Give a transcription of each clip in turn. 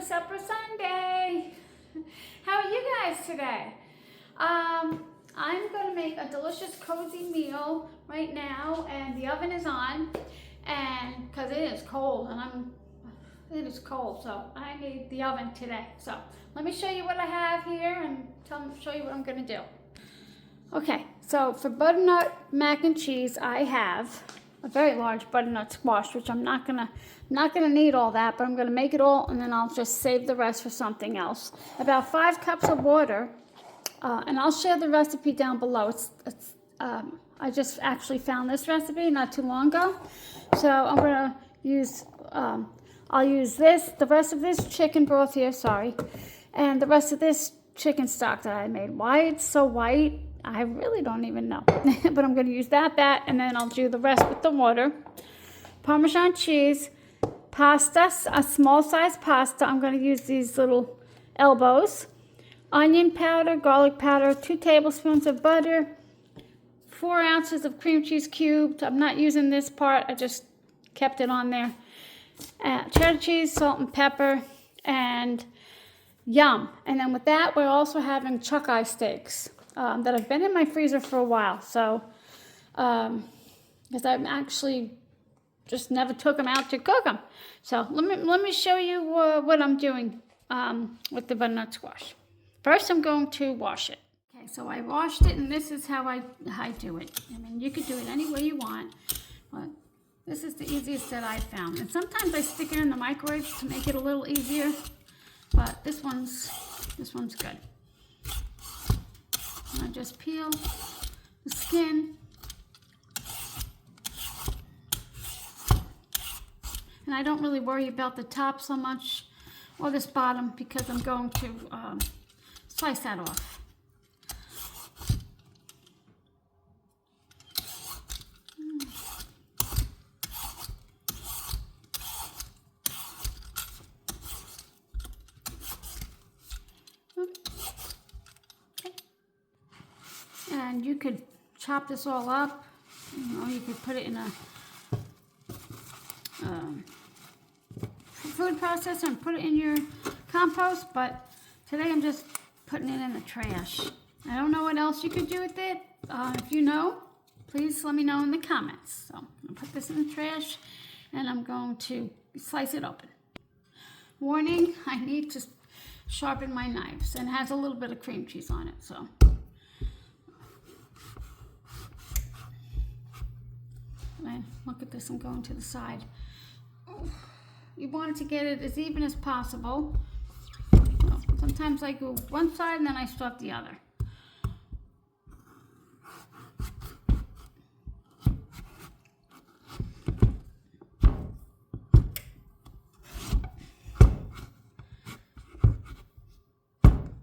Supper Sunday. How are you guys today? I'm going to make a delicious cozy meal right now, and the oven is on, and because it is cold, and it is cold, so I need the oven today. So let me show you what I have here and show you what I'm going to do. Okay, so for butternut mac and cheese, I have a very large butternut squash, which I'm not gonna need all that, but I'm gonna make it all, and then I'll just save the rest for something else. About 5 cups of water, and I'll share the recipe down below. I just actually found this recipe not too long ago, so I'm gonna use. I'll use the rest of this chicken broth here, sorry, and the rest of this chicken stock that I made. Why it's so white, I really don't even know. But I'm going to use that, and then I'll do the rest with the water. Parmesan cheese, pasta, a small size pasta. I'm going to use these little elbows. Onion powder, garlic powder, 2 tablespoons of butter, 4 ounces of cream cheese cubed. I'm not using this part, I just kept it on there. Cheddar cheese, salt and pepper, and yum. And then with that, we're also having chuck eye steaks. That have been in my freezer for a while, so because I've actually just never took them out to cook them. So let me show you what I'm doing with the butternut squash. First, I'm going to wash it. Okay, so I washed it, and this is how I do it. I mean, you could do it any way you want, but this is the easiest that I found. And sometimes I stick it in the microwave to make it a little easier, but this one's good. I just peel the skin, and I don't really worry about the top so much, or this bottom, because I'm going to slice that off. And you could chop this all up, you could put it in a food processor and put it in your compost, but today I'm just putting it in the trash. I don't know what else you could do with it. If you know, please let me know in the comments. So I'm going to put this in the trash, and I'm going to slice it open. Warning, I need to sharpen my knives, and it has a little bit of cream cheese on it, so. And look at this, I'm going to the side. You want to get it as even as possible. Sometimes I go one side and then I start the other.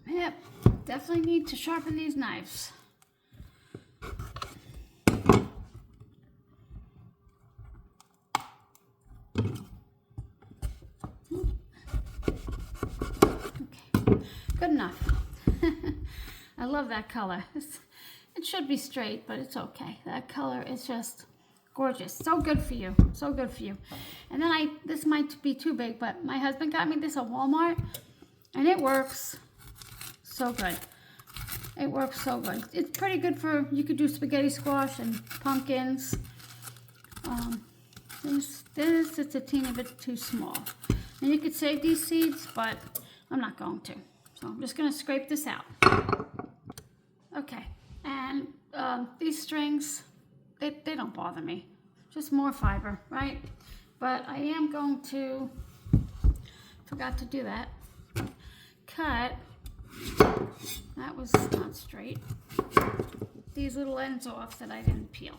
Yep, definitely need to sharpen these knives. Good enough. I love that color. It should be straight, but it's okay. That color is just gorgeous. So good for you. So good for you. And then this might be too big, but my husband got me this at Walmart, and it works so good. It works so good. It's pretty good for, you could do spaghetti squash and pumpkins. This is a teeny bit too small. And you could save these seeds, but I'm not going to. So I'm just going to scrape this out. Okay, and these strings, they don't bother me. Just more fiber, right? But I am going to, forgot to do that, cut, that was not straight, these little ends off that I didn't peel.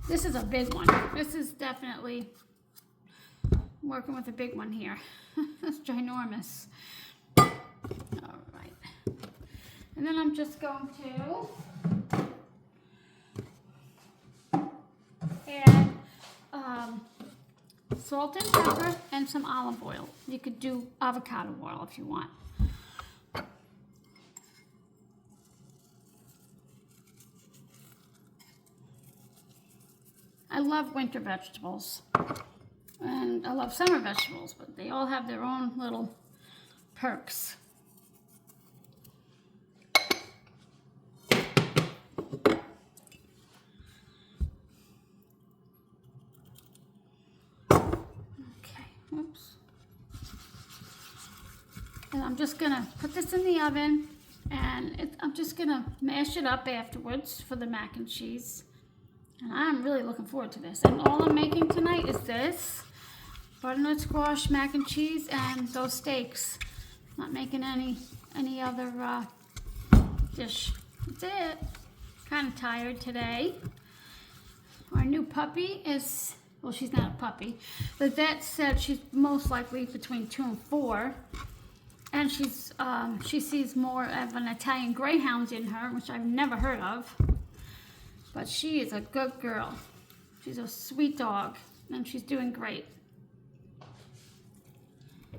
This is a big one. This is definitely working with a big one here. That's ginormous. All right. And then I'm just going to add salt and pepper and some olive oil. You could do avocado oil if you want. I love winter vegetables. And I love summer vegetables, but they all have their own little perks. Okay, oops. And I'm just gonna put this in the oven, and I'm just gonna mash it up afterwards for the mac and cheese. And I'm really looking forward to this. And all I'm making tonight is this butternut squash, mac and cheese, and those steaks. Not making any other dish. That's it. Kind of tired today. Our new puppy is, well, she's not a puppy. The vet said she's most likely between 2 and 4. And she sees more of an Italian Greyhound in her, which I've never heard of. But she is a good girl. She's a sweet dog, and she's doing great.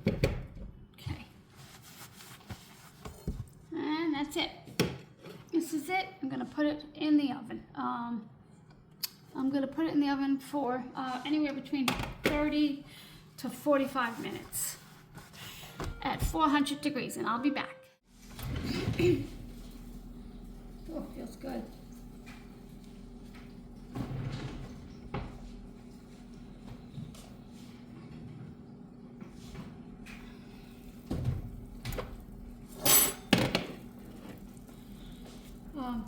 Okay. And that's it. This is it. I'm gonna put it in the oven. I'm gonna put it in the oven for anywhere between 30 to 45 minutes at 400 degrees, and I'll be back. Oh, feels good.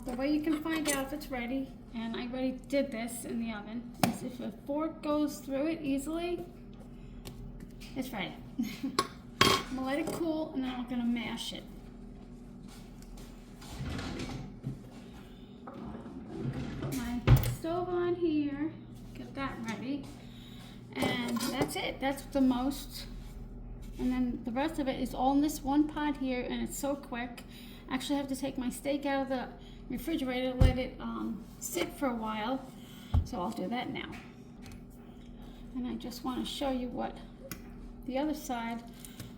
The way you can find out if it's ready, and I already did this in the oven, is if a fork goes through it easily, it's ready. I'm gonna let it cool, and then I'm gonna mash it. Put my stove on here, get that ready, and that's it. That's the most, and then the rest of it is all in this one pot here, and it's so quick. Actually, I have to take my steak out of the refrigerator, let it sit for a while, so I'll do that now. And I just want to show you what the other side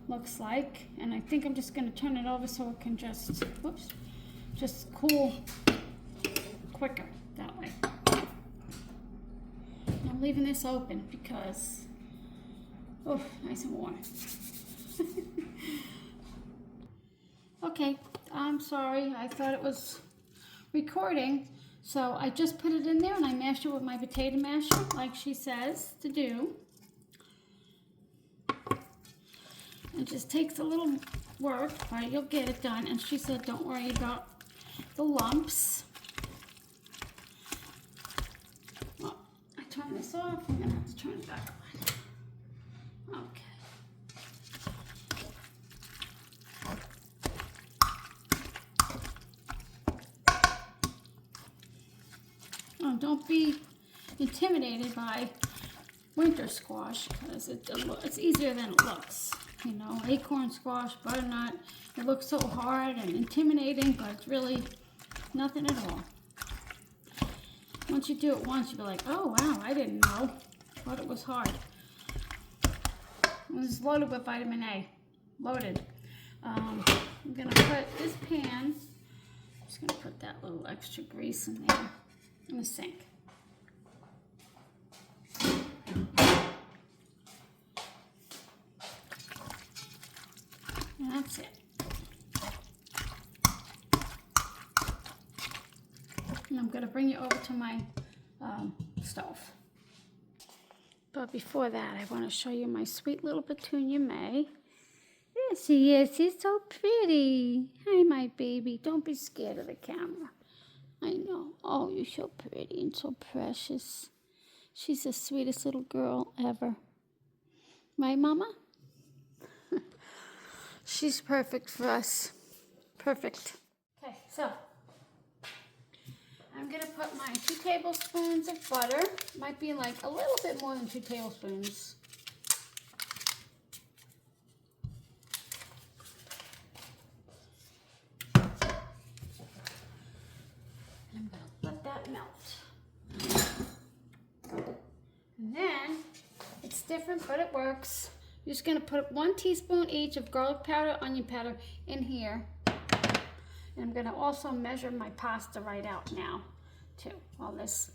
looks like, and I think I'm just going to turn it over so it can just, whoops, just cool quicker that way. I'm leaving this open because, oh, nice and warm. Okay, I'm sorry, I thought it was recording, so I just put it in there and I mashed it with my potato masher like she says to do. It just takes a little work, but you'll get it done, and she said don't worry about the lumps. Well, I turn this off, I'm gonna have to turn it back on. Okay. Oh, don't be intimidated by winter squash, because it's easier than it looks. You know, acorn squash, butternut, it looks so hard and intimidating, but it's really nothing at all. Once you do it once, you'll be like, oh wow, I didn't know. Thought it was hard. And it's loaded with vitamin A. Loaded. I'm gonna put this pan, just gonna put that little extra grease in there in the sink. And that's it. And I'm going to bring you over to my stove. But before that, I want to show you my sweet little Petunia May. There she is. She's so pretty. Hi, my baby. Don't be scared of the camera. I know. Oh, you're so pretty and so precious. She's the sweetest little girl ever. Right, Mama? She's perfect for us. Perfect. Okay, so I'm going to put my 2 tablespoons of butter. Might be like a little bit more than 2 tablespoons. I'm going to let that melt. And then, it's different, but it works. You're just going to put 1 teaspoon each of garlic powder, onion powder in here. And I'm going to also measure my pasta right out now, too, while this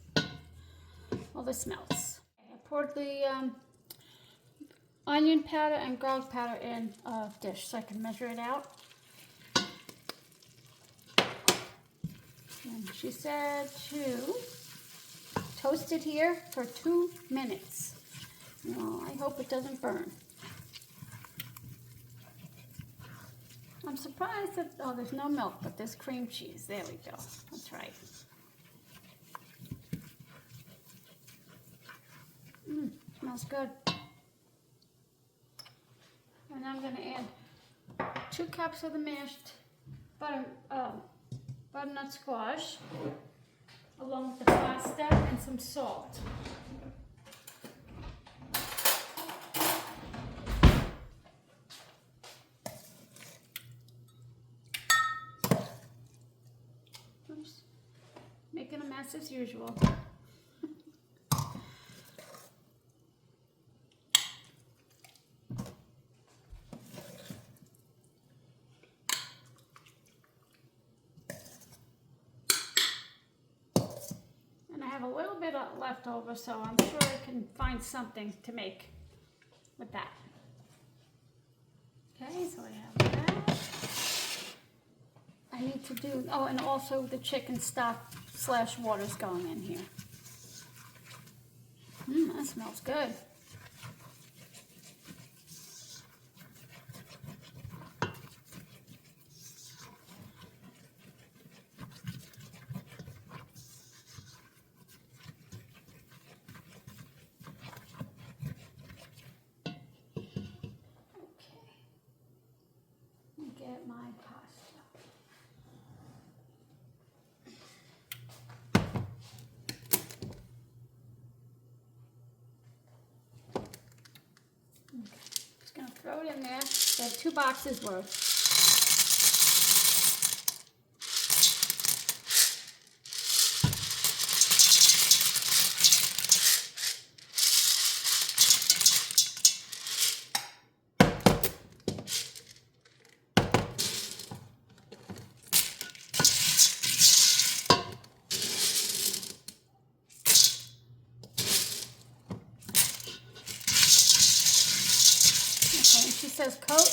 all the smells. I poured the onion powder and garlic powder in a dish so I can measure it out. And she said to toast it here for 2 minutes. Oh, I hope it doesn't burn. I'm surprised that, oh, there's no milk, but there's cream cheese. There we go. That's right. Smells good. And I'm going to add 2 cups of the mashed butternut squash, along with the pasta and some salt. Oops. Making a mess as usual. A little bit left over, so I'm sure I can find something to make with that. Okay, so I have that. I need to do, oh, and also the chicken stock / water's going in here. That smells good. Get my pasta. Okay. Just gonna throw it in there. So 2 boxes worth. She says coat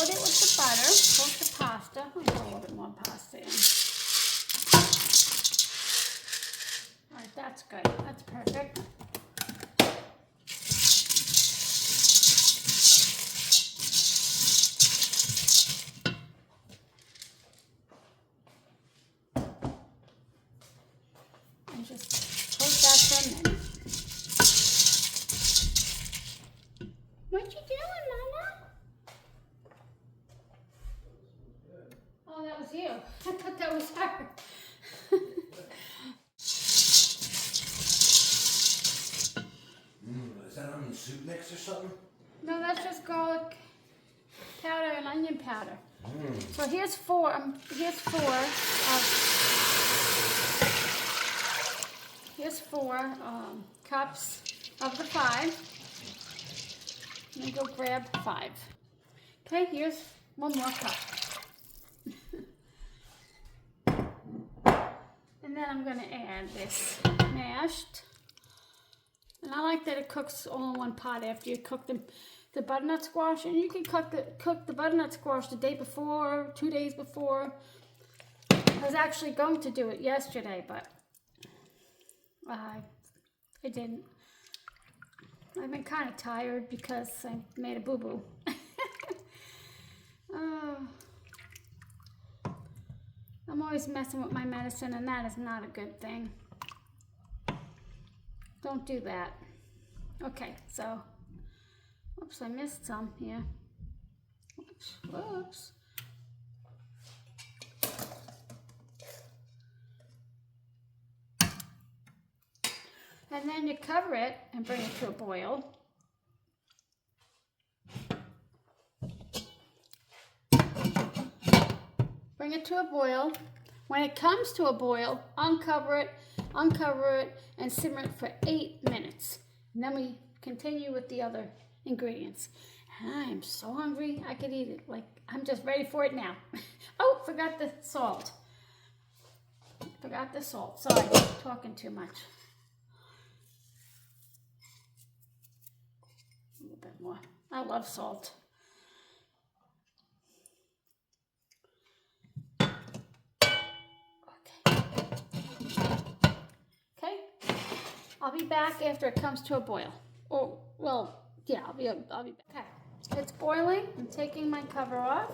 it with the butter, coat the pasta. I'll put a little bit more pasta in. All right, that's good. That's perfect. And just coat that for a minute. What you doing, Mama? Oh, that was you. I thought that was her. Is that on the soup mix or something? No, that's just garlic powder and onion powder. So here's 4. Here's 4 cups of the 5. Let me go grab 5. Okay, here's 1 more cup. And then I'm going to add this mashed. And I like that it cooks all in one pot after you cook the butternut squash. And you can cook the butternut squash the day before, 2 days before. I was actually going to do it yesterday, but I didn't. I've been kind of tired because I made a boo-boo. I'm always messing with my medicine, and that is not a good thing. Don't do that. Okay, so, oops, I missed some here. Whoops. And then you cover it and bring it to a boil. Bring it to a boil. When it comes to a boil, uncover it, and simmer it for 8 minutes. And then we continue with the other ingredients. I'm so hungry, I could eat it. Like, I'm just ready for it now. Oh, forgot the salt. Sorry, talking too much. more. I love salt. Okay, I'll be back after it comes to a boil. Oh, well, yeah, I'll be back. Okay, it's boiling. I'm taking my cover off.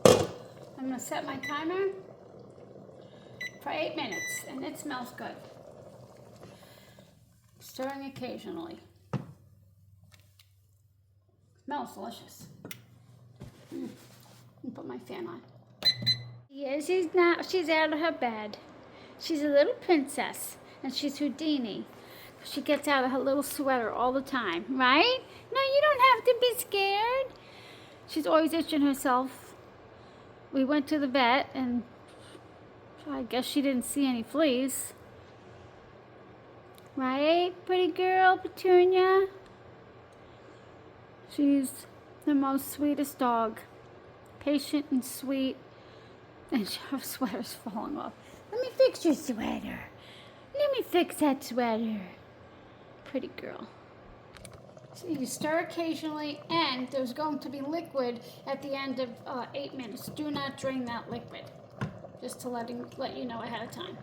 I'm gonna set my timer for 8 minutes, and it smells good. Stirring occasionally. Smells delicious. Let me put my fan on. Yeah, she's out of her bed. She's a little princess, and she's Houdini. She gets out of her little sweater all the time, right? No, you don't have to be scared. She's always itching herself. We went to the vet, and I guess she didn't see any fleas. Right, pretty girl, Petunia? She's the most sweetest dog. Patient and sweet. And her sweater's falling off. Let me fix your sweater. Let me fix that sweater. Pretty girl. So you stir occasionally, and there's going to be liquid at the end of 8 minutes. Do not drain that liquid. Just to let you know ahead of time.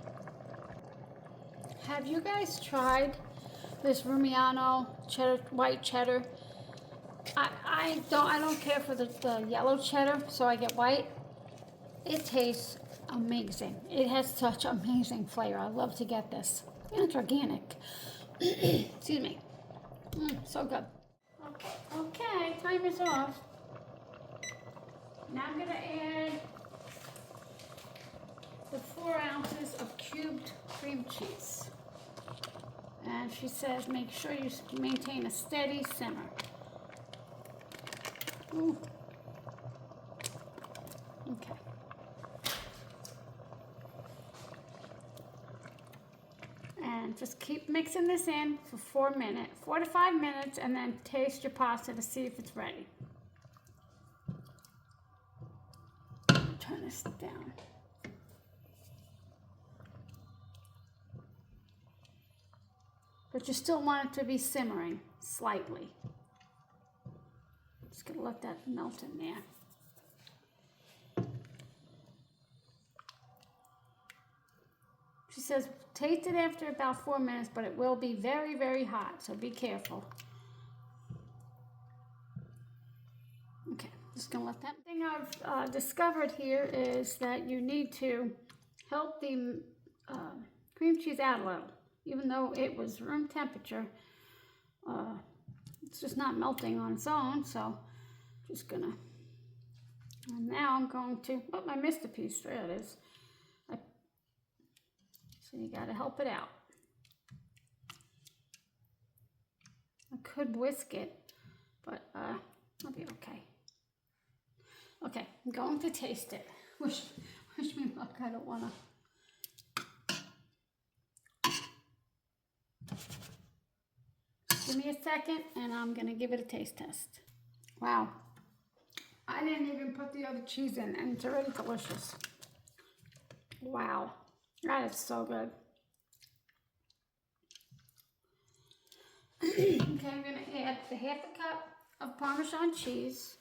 Have you guys tried this Rumiano cheddar, white cheddar? I don't care for the yellow cheddar, so I get white. It tastes amazing. It has such amazing flavor. I love to get this. And it's organic. Excuse me. So good. Okay, timer's off. Now I'm gonna add the 4 ounces of cubed cream cheese. And she says make sure you maintain a steady simmer. Ooh. Okay. And just keep mixing this in for 4 to 5 minutes, and then taste your pasta to see if it's ready. Turn this down. But you still want it to be simmering slightly. Just gonna let that melt in there. She says taste it after about 4 minutes, but it will be very, very hot, so be careful. Okay, just gonna let that. The thing I've discovered here is that you need to help the cream cheese out a little. Even though it was room temperature, it's just not melting on its own, so just gonna, and now I'm going to, oh, I missed a piece, there it is. So you gotta help it out. I could whisk it, but I'll be okay. Okay, I'm going to taste it. Wish me luck, I don't wanna. Give me a second, and I'm gonna give it a taste test. Wow, I didn't even put the other cheese in, and it's already delicious. Wow, that is so good. Okay, I'm gonna add the 1/2 cup of Parmesan cheese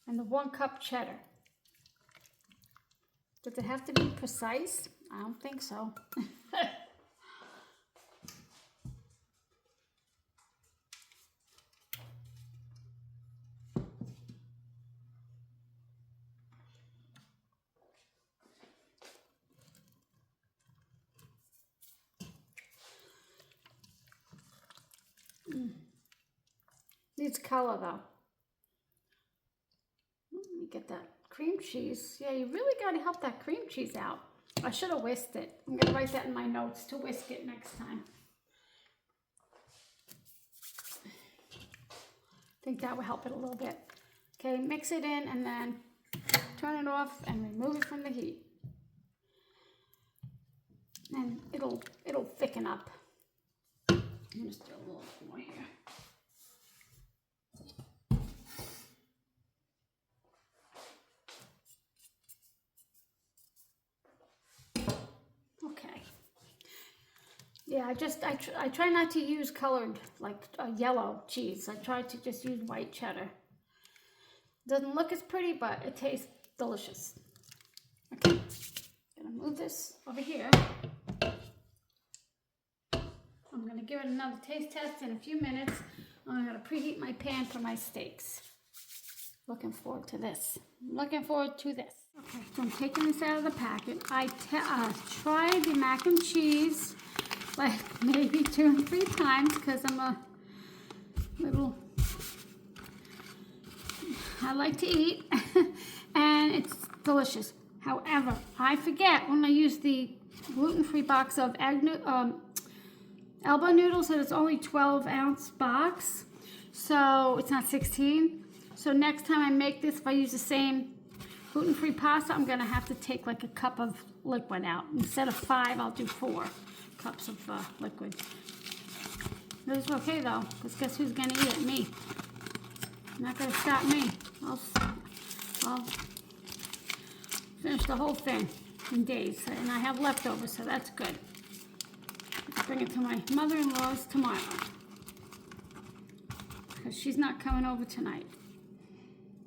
and the 1 cup cheddar. Does it have to be precise? I don't think so. Needs color though. Let me get that cream cheese. Yeah, you really got to help that cream cheese out. I should have whisked it. I'm going to write that in my notes to whisk it next time. I think that will help it a little bit. Okay, mix it in and then turn it off and remove it from the heat. And it'll thicken up. I'm going to stir a little more here. Okay. Yeah, I try not to use colored, like yellow cheese. I try to just use white cheddar. Doesn't look as pretty, but it tastes delicious. Okay, gonna move this over here. I'm gonna give it another taste test in a few minutes. I'm gonna preheat my pan for my steaks. Looking forward to this. Looking forward to this. Okay, so I'm taking this out of the packet. I tried the mac and cheese like maybe 2 or 3 times because I'm a little, I like to eat and it's delicious. However, I forget when I use the gluten-free box of elbow noodles that it's only 12-ounce box, so it's not 16. So next time I make this, if I use the same gluten-free pasta, I'm gonna have to take like a cup of liquid out. Instead of 5, I'll do 4 cups of liquid. This is okay though, because guess who's gonna eat it? Me. Not gonna stop me. I'll finish the whole thing in days, and I have leftovers, so that's good. I'll bring it to my mother-in-law's tomorrow, because she's not coming over tonight.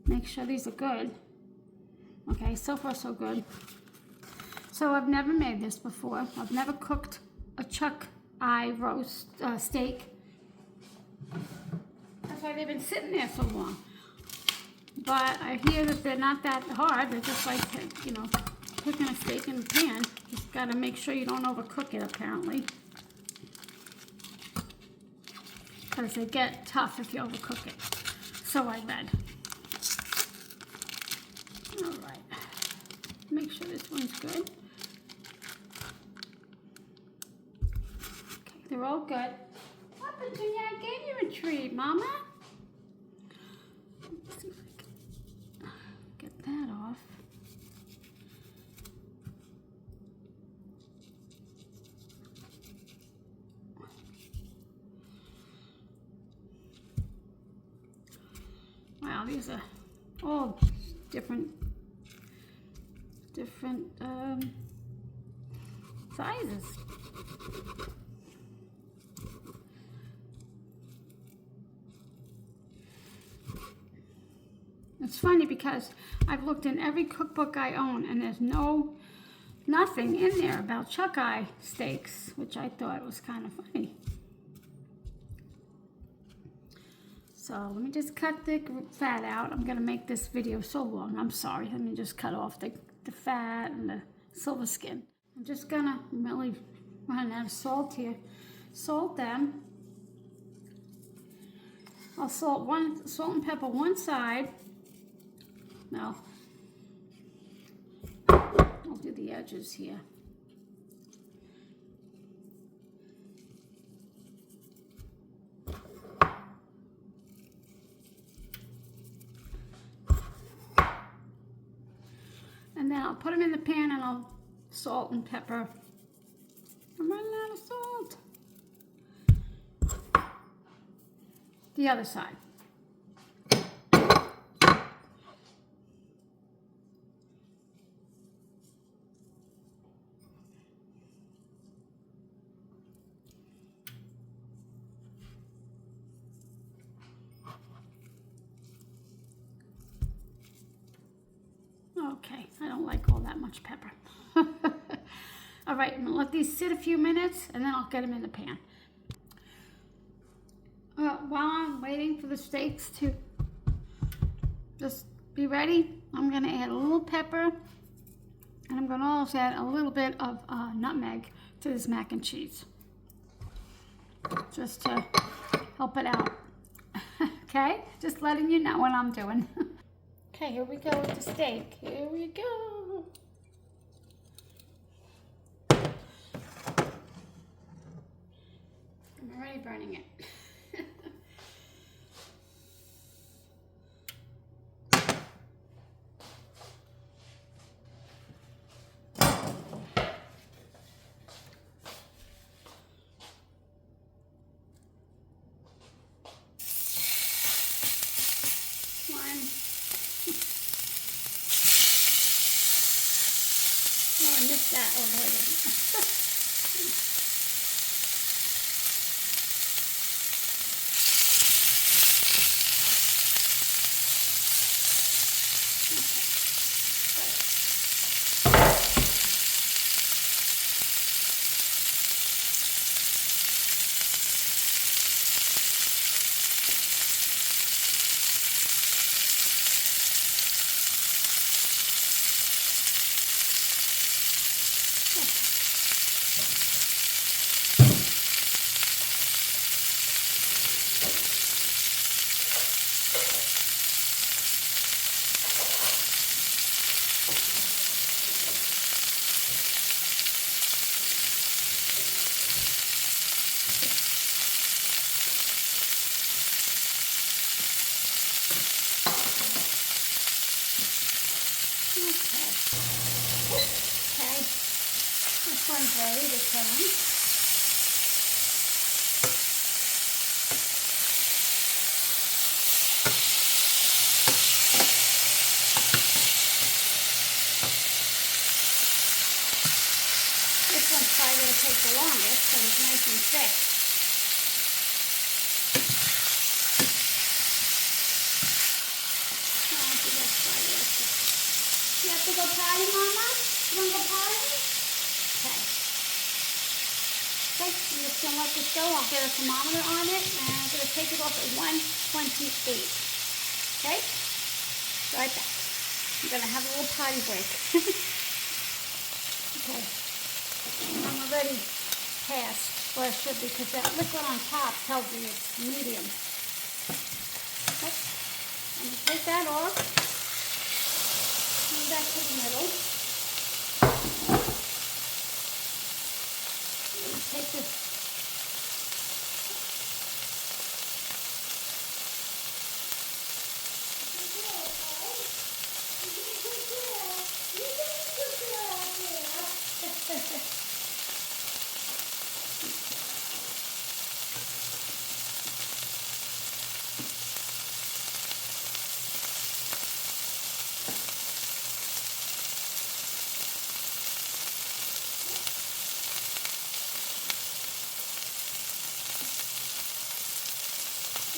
Make sure these are good. Okay, so far so good. So I've never made this before. I've never cooked a chuck eye roast steak. That's why they've been sitting there so long. But I hear that they're not that hard. They're just like, you know, cooking a steak in the pan. Just gotta make sure you don't overcook it, apparently. Because they get tough if you overcook it. So I read. All right. Make sure this one's good. Okay, they're all good. What, Petunia? I gave you a treat, Mama. Let's see if I can get that off. Wow, these are all different sizes. It's funny because I've looked in every cookbook I own and there's nothing in there about chuck eye steaks, which I thought was kind of funny. So let me just cut the fat out. I'm gonna make this video so long, I'm sorry. Let me just cut off the fat and the silver skin. I'm just gonna really run out of salt here. Salt them. I'll salt and pepper one side. No, I'll do the edges here. And then I'll put them in the pan and I'll salt and pepper. I'm running out of salt. The other side. Okay, I don't like all that much pepper. All right, I'm gonna let these sit a few minutes and then I'll get them in the pan. While I'm waiting for the steaks to just be ready, I'm gonna add a little pepper and I'm gonna also add a little bit of nutmeg to this mac and cheese. Just to help it out. Okay, just letting you know what I'm doing. Okay, here we go with the steak. Here we go. I'm already burning it. Oh, I missed that already. ready to turn. This one's probably going to take the longest because it's nice and thick. You have to go potty, Mama? You want to go potty? Okay. Okay, I'm just going to let this go. I'll get a thermometer on it, and I'm going to take it off at 128. Okay? Right back. I'm going to have a little potty break. Okay. And I'm already past where I should be because that liquid on top tells me it's medium. Okay. I'm going to take that off. Move that to the middle. Take this.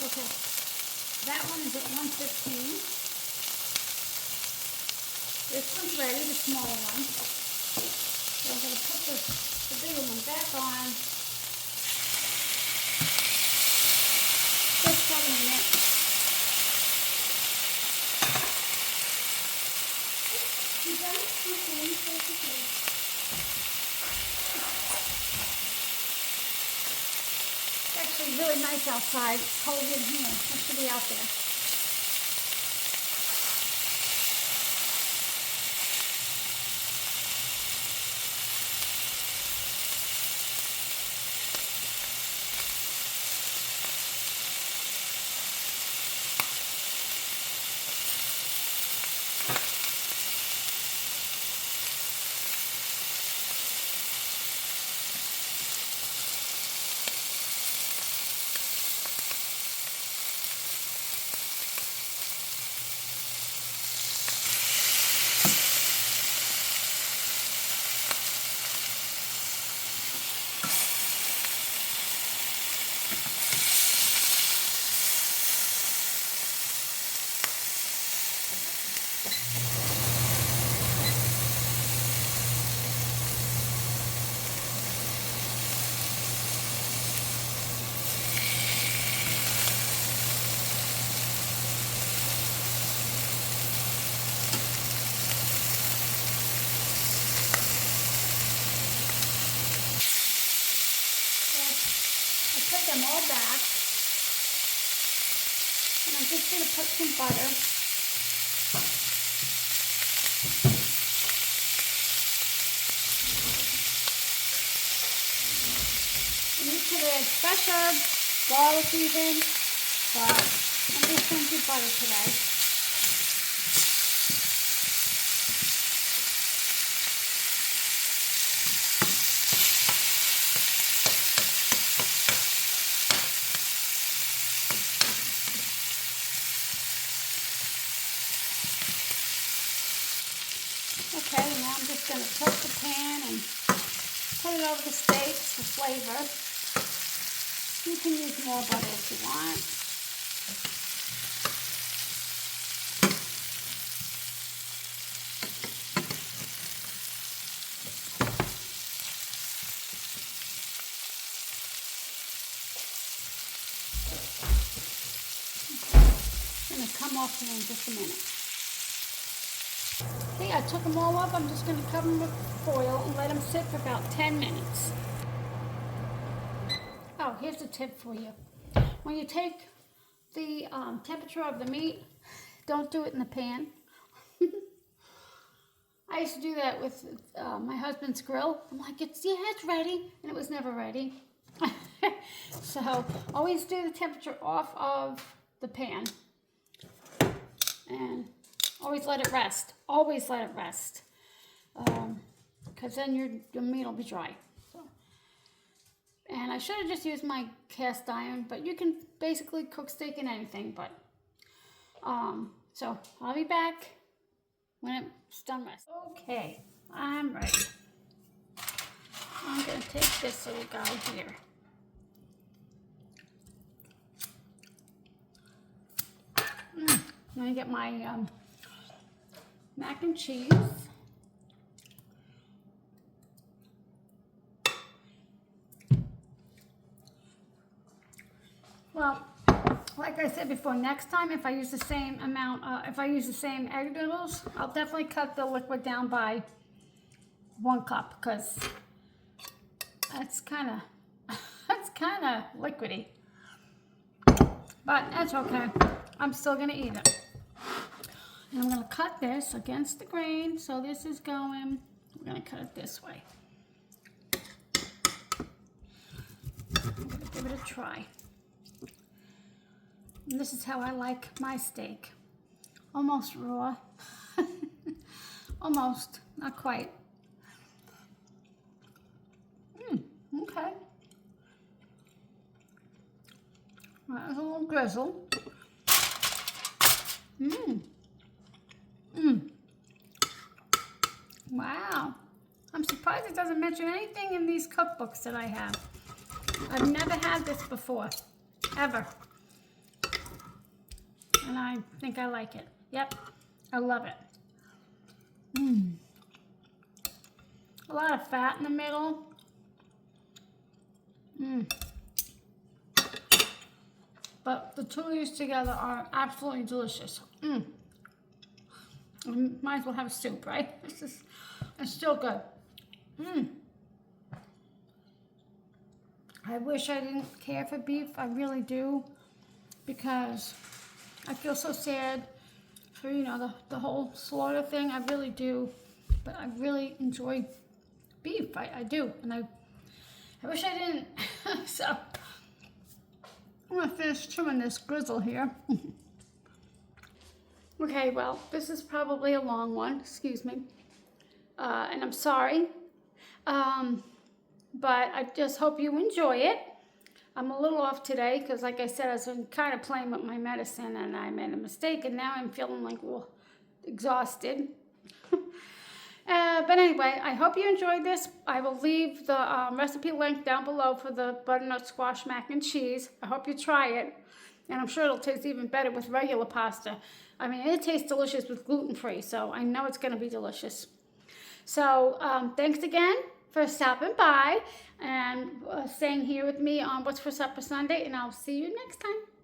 Okay, that one is at 115. This one's ready, the small one. So I'm going to put the bigger one back on. Just for a minute. You done? Okay. It's actually really nice outside. It's cold in here. I should be out there. Put them all back, and I'm just going to put some butter. And you could add fresh herbs, garlic even, but I'm just going to do butter today. Okay, now I'm just going to tilt the pan and put it over the steaks for flavor. You can use more butter if you want. I'm going to come off here in just a minute. Okay, I took them all up. I'm just going to cover them with foil and let them sit for about 10 minutes. Oh, here's a tip for you. When you take the temperature of the meat, don't do it in the pan. I used to do that with my husband's grill. I'm like, it's ready, and it was never ready. So always do the temperature off of the pan. And always let it rest. Always let it rest. Because then your meat will be dry. And I should have just used my cast iron, but you can basically cook steak in anything, but, so I'll be back when it's done rest. Okay, I'm ready. I'm gonna take this little guy here. I'm gonna get my mac and cheese. Well, like I said before, next time if I use the same amount, if I use the same egg noodles, I'll definitely cut the liquid down by 1 cup because that's kind of liquidy. But that's okay. I'm still gonna eat it. And I'm gonna cut this against the grain. So this is going, we're gonna cut it this way. I'm gonna give it a try. And this is how I like my steak. Almost raw. Almost, not quite. Okay. That's a little drizzle. Wow. I'm surprised it doesn't mention anything in these cookbooks that I have. I've never had this before, ever. And I think I like it. Yep, I love it. A lot of fat in the middle. But the two of these together are absolutely delicious. Might as well have soup, right? It's still good. I wish I didn't care for beef. I really do, because I feel so sad for, you know, the whole slaughter thing. I really do, but I really enjoy beef. I do, and I wish I didn't. So I'm gonna finish trimming this grizzle here. Okay, well, this is probably a long one, excuse me, and I'm sorry, but I just hope you enjoy it. I'm a little off today because, like I said, I've been kind of playing with my medicine and I made a mistake, and now I'm feeling like, well, exhausted. But anyway, I hope you enjoyed this. I will leave the recipe link down below for the butternut squash mac and cheese. I hope you try it. And I'm sure it'll taste even better with regular pasta. I mean, it tastes delicious with gluten-free, so I know it's going to be delicious. So thanks again for stopping by and staying here with me on What's for Supper Sunday, and I'll see you next time.